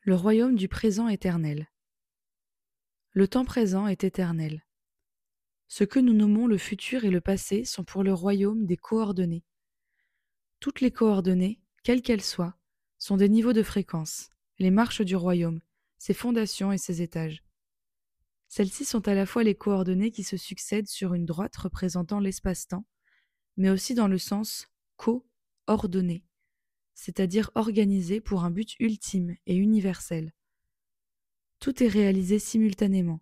Le royaume du présent éternel. Le temps présent est éternel. Ce que nous nommons le futur et le passé sont pour le royaume des coordonnées. Toutes les coordonnées, quelles qu'elles soient, sont des niveaux de fréquence, les marches du royaume, ses fondations et ses étages. Celles-ci sont à la fois les coordonnées qui se succèdent sur une droite représentant l'espace-temps, mais aussi dans le sens co-ordonné, c'est-à-dire organisé pour un but ultime et universel. Tout est réalisé simultanément.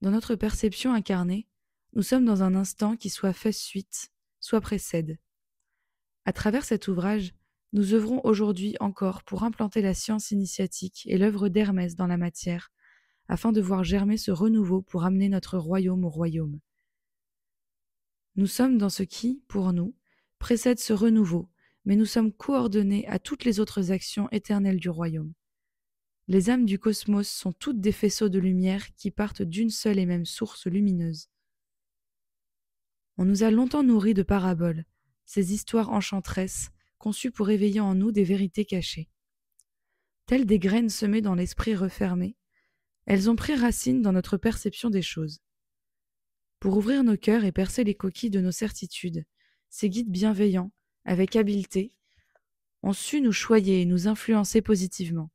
Dans notre perception incarnée, nous sommes dans un instant qui soit fait suite, soit précède. À travers cet ouvrage, nous œuvrons aujourd'hui encore pour implanter la science initiatique et l'œuvre d'Hermès dans la matière, afin de voir germer ce renouveau pour amener notre royaume au royaume. Nous sommes dans ce qui, pour nous, précède ce renouveau, mais nous sommes coordonnés à toutes les autres actions éternelles du royaume. Les âmes du cosmos sont toutes des faisceaux de lumière qui partent d'une seule et même source lumineuse. On nous a longtemps nourris de paraboles, ces histoires enchanteresses conçues pour éveiller en nous des vérités cachées. Telles des graines semées dans l'esprit refermé, elles ont pris racine dans notre perception des choses. Pour ouvrir nos cœurs et percer les coquilles de nos certitudes, ces guides bienveillants, avec habileté, ont su nous choyer et nous influencer positivement.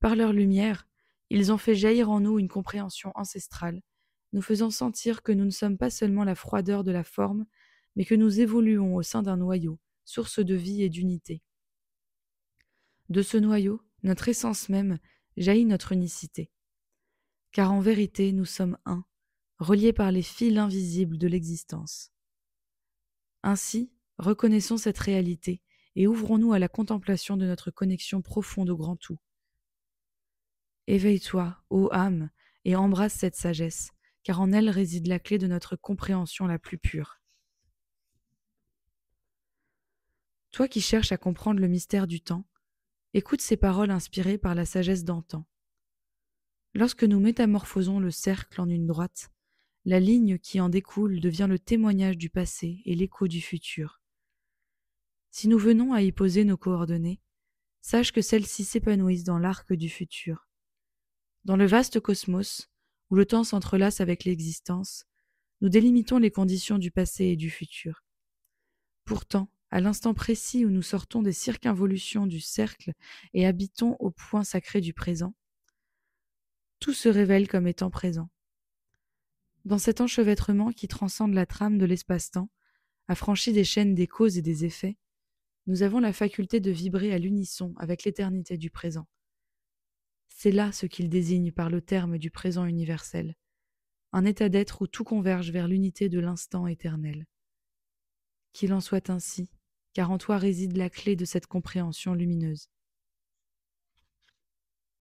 Par leur lumière, ils ont fait jaillir en nous une compréhension ancestrale, nous faisant sentir que nous ne sommes pas seulement la froideur de la forme, mais que nous évoluons au sein d'un noyau, source de vie et d'unité. De ce noyau, notre essence même, jaillit notre unicité. Car en vérité, nous sommes un, reliés par les fils invisibles de l'existence. Ainsi, reconnaissons cette réalité et ouvrons-nous à la contemplation de notre connexion profonde au grand tout. Éveille-toi, ô âme, et embrasse cette sagesse, car en elle réside la clé de notre compréhension la plus pure. Toi qui cherches à comprendre le mystère du temps, écoute ces paroles inspirées par la sagesse d'antan. Lorsque nous métamorphosons le cercle en une droite, la ligne qui en découle devient le témoignage du passé et l'écho du futur. Si nous venons à y poser nos coordonnées, sache que celles-ci s'épanouissent dans l'arc du futur. Dans le vaste cosmos, où le temps s'entrelace avec l'existence, nous délimitons les conditions du passé et du futur. Pourtant, à l'instant précis où nous sortons des circonvolutions du cercle et habitons au point sacré du présent, tout se révèle comme étant présent. Dans cet enchevêtrement qui transcende la trame de l'espace-temps, affranchi des chaînes des causes et des effets, nous avons la faculté de vibrer à l'unisson avec l'éternité du présent. C'est là ce qu'il désigne par le terme du présent universel, un état d'être où tout converge vers l'unité de l'instant éternel. Qu'il en soit ainsi, car en toi réside la clé de cette compréhension lumineuse.